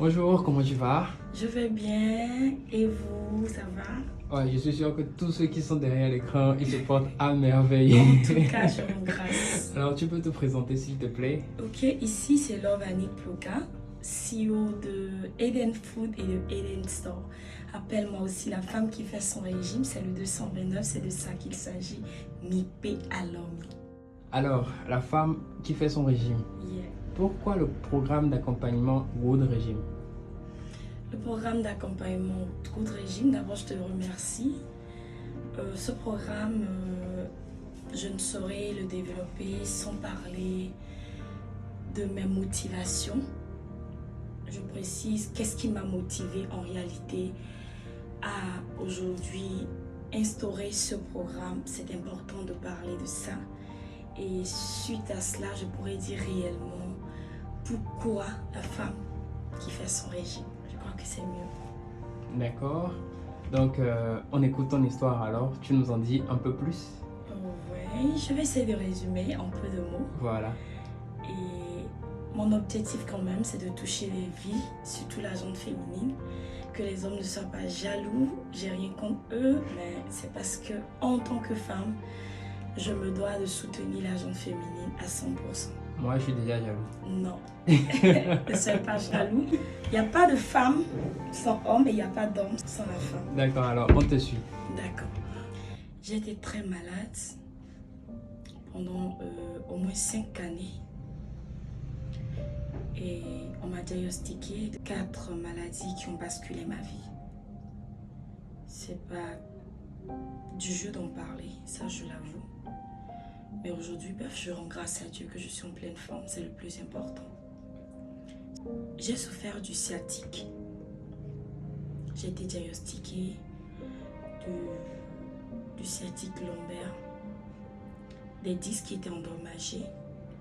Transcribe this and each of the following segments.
Bonjour, comment tu vas? Je vais bien. Et vous, ça va? Ouais, je suis sûr que tous ceux qui sont derrière l'écran, ils se portent à merveille. En tout cas, je rends grâce. Alors, tu peux te présenter s'il te plaît? Ok, ici c'est Love Annick Ploka, CEO de Eden Food et de Eden Store. Appelle-moi aussi la femme qui fait son régime, c'est le 229, c'est de ça qu'il s'agit. Mipé Alomi. Alors, la femme qui fait son régime. Yeah. Pourquoi le programme d'accompagnement Good Régime? Le programme d'accompagnement Good Régime, d'abord je te remercie. Ce programme, je ne saurais le développer sans parler de mes motivations. Je précise qu'est-ce qui m'a motivée en réalité à aujourd'hui instaurer ce programme. C'est important de parler de ça. Et suite à cela, je pourrais dire réellement pourquoi la femme qui fait son régime. Je crois que c'est mieux. D'accord. Donc, on écoute ton histoire alors. Tu nous en dis un peu plus? Oui, je vais essayer de résumer en peu de mots. Voilà. Et mon objectif quand même, c'est de toucher les vies, surtout la gente féminine, que les hommes ne soient pas jaloux. J'ai rien contre eux, mais c'est parce que en tant que femme, je me dois de soutenir la gente féminine à 100%. Moi, je suis déjà jaloux. Non, ne soyez pas jaloux. Il n'y a pas de femme sans homme et il n'y a pas d'homme sans la femme. D'accord, alors on te suit. D'accord. J'ai été très malade pendant au moins 5 années. Et on m'a diagnostiqué 4 maladies qui ont basculé ma vie. C'est pas du jeu d'en parler, ça je l'avoue. Mais aujourd'hui, je rends grâce à Dieu que je suis en pleine forme, c'est le plus important. J'ai souffert du sciatique. J'ai été diagnostiquée du sciatique lombaire, des disques qui étaient endommagés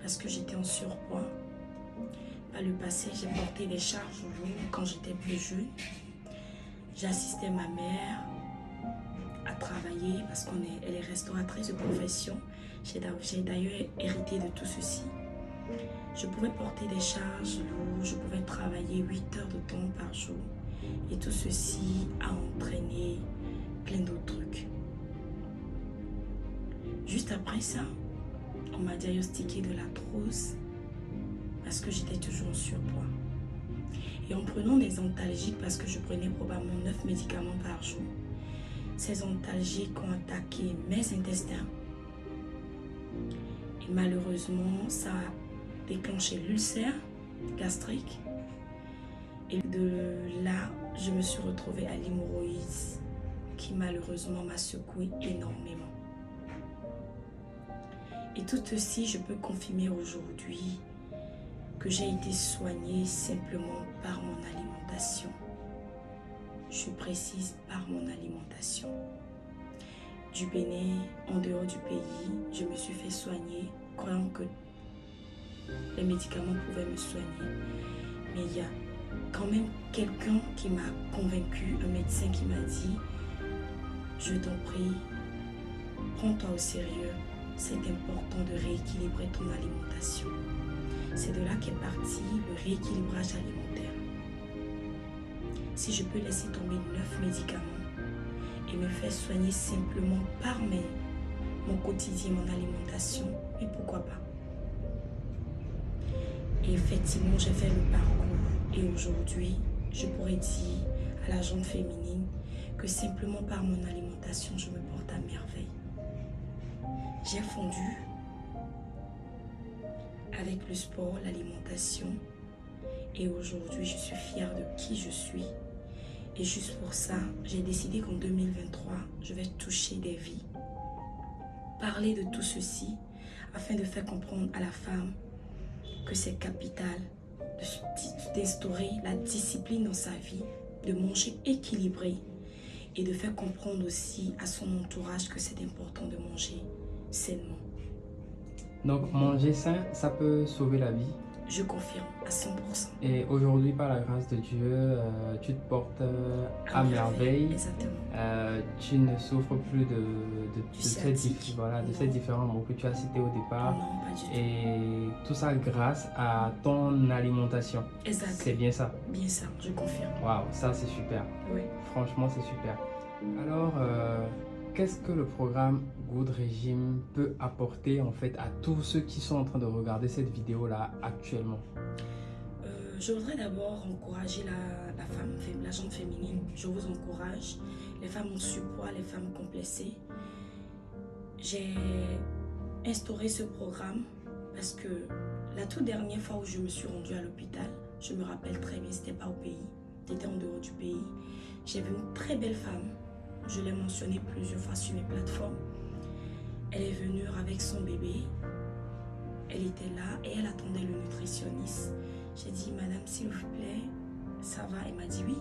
parce que j'étais en surpoids. Par le passé, j'ai porté des charges lourdes quand j'étais plus jeune. J'assistais ma mère à travailler parce qu'elle est restauratrice de profession. J'ai d'ailleurs hérité de tout ceci. Je pouvais porter des charges lourdes, je pouvais travailler 8 heures de temps par jour. Et tout ceci a entraîné plein d'autres trucs. Juste après ça, on m'a diagnostiqué de l'arthrose parce que j'étais toujours en surpoids. Et en prenant des antalgiques, parce que je prenais probablement 9 médicaments par jour, ces antalgiques ont attaqué mes intestins. Et malheureusement, ça a déclenché l'ulcère gastrique. Et de là, je me suis retrouvée à l'hémorroïde qui malheureusement m'a secouée énormément. Et tout ceci, je peux confirmer aujourd'hui que j'ai été soignée simplement par mon alimentation. Je précise par mon alimentation. Du Bénin, en dehors du pays, je me suis fait soigner, croyant que les médicaments pouvaient me soigner. Mais il y a quand même quelqu'un qui m'a convaincu, un médecin qui m'a dit « Je t'en prie, prends-toi au sérieux, c'est important de rééquilibrer ton alimentation. » C'est de là qu'est parti le rééquilibrage alimentaire. Si je peux laisser tomber 9 médicaments et me faire soigner simplement par mon quotidien, mon alimentation, mais pourquoi pas? Et effectivement, j'ai fait le parcours et aujourd'hui, je pourrais dire à la gente féminine que simplement par mon alimentation, je me porte à merveille. J'ai fondu avec le sport, l'alimentation et aujourd'hui, je suis fière de qui je suis. Et juste pour ça, j'ai décidé qu'en 2023, je vais toucher des vies. Parler de tout ceci afin de faire comprendre à la femme que c'est capital d'instaurer la discipline dans sa vie, de manger équilibré et de faire comprendre aussi à son entourage que c'est important de manger sainement. Donc, manger sain, ça peut sauver la vie? Je confirme à 100%. Et aujourd'hui, par la grâce de Dieu, tu te portes à merveille. Exactement. Tu ne souffres plus de sciatique. ces différents mots que tu as cités au départ. Non, pas du tout. Et tout ça grâce à ton alimentation. Exact. C'est bien ça. Bien ça, je confirme. Waouh, ça c'est super. Oui. Franchement, c'est super. Alors, qu'est-ce que le programme Good Régime peut apporter en fait à tous ceux qui sont en train de regarder cette vidéo-là actuellement? Je voudrais d'abord encourager la gente féminine. Je vous encourage, les femmes en surpoids, les femmes complexées. J'ai instauré ce programme parce que la toute dernière fois où je me suis rendue à l'hôpital, je me rappelle très bien, c'était pas au pays, c'était en dehors du pays. J'ai vu une très belle femme, je l'ai mentionnée plusieurs fois sur mes plateformes. Elle est venue avec son bébé, elle était là et elle attendait le nutritionniste. J'ai dit, madame, s'il vous plaît, ça va? Elle m'a dit oui.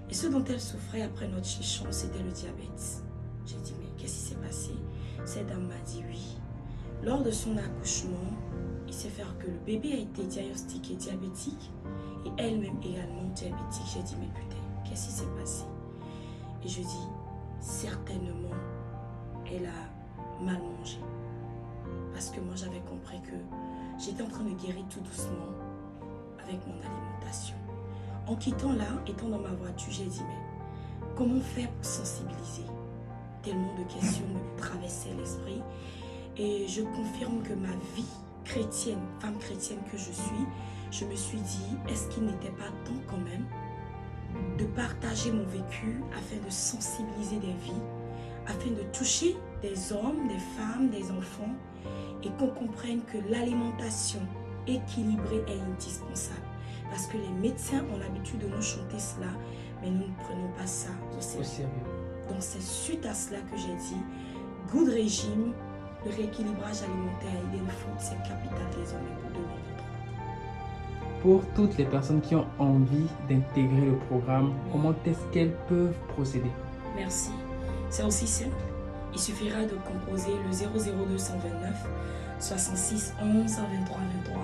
Et ce dont elle souffrait après notre échange, c'était le diabète. J'ai dit, mais qu'est-ce qui s'est passé? Cette dame m'a dit oui. Lors de son accouchement, il s'est fait que le bébé a été diagnostiqué diabétique et elle-même également diabétique. J'ai dit, mais putain, qu'est-ce qui s'est passé? Et je dis, certainement, elle a mal mangé. Parce que moi, j'avais compris que j'étais en train de guérir tout doucement avec mon alimentation. En quittant là, étant dans ma voiture, j'ai dit, mais comment faire pour sensibiliser? Tellement de questions me traversaient l'esprit. Et je confirme que ma vie chrétienne, femme chrétienne que je me suis dit, est-ce qu'il n'était pas temps quand même de partager mon vécu afin de sensibiliser des vies, afin de toucher des hommes, des femmes, des enfants, et qu'on comprenne que l'alimentation équilibrée est indispensable. Parce que les médecins ont l'habitude de nous chanter cela, mais nous ne prenons pas ça au sérieux. Donc c'est suite à cela que j'ai dit, Good Régime, le rééquilibrage alimentaire à Eden Food, c'est capital désormais pour 2023. Pour toutes les personnes qui ont envie d'intégrer le programme, comment est-ce qu'elles peuvent procéder? Merci. C'est aussi simple. Il suffira de composer le 00229 66 11 23 23.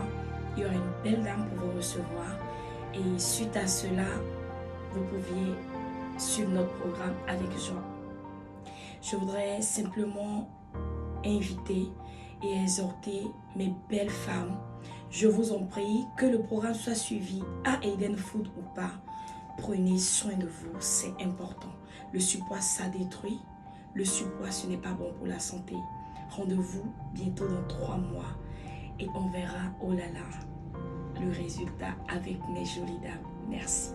Il y aura une belle dame pour vous recevoir. Et suite à cela, vous pouviez suivre notre programme avec joie. Je voudrais simplement inviter et exhorter mes belles femmes. Je vous en prie, que le programme soit suivi à Eden Food ou pas. Prenez soin de vous, c'est important. Le surpoids, ça détruit. Le surpoids, ce n'est pas bon pour la santé. Rendez-vous bientôt dans 3 mois et on verra, oh là là, le résultat avec mes jolies dames. Merci.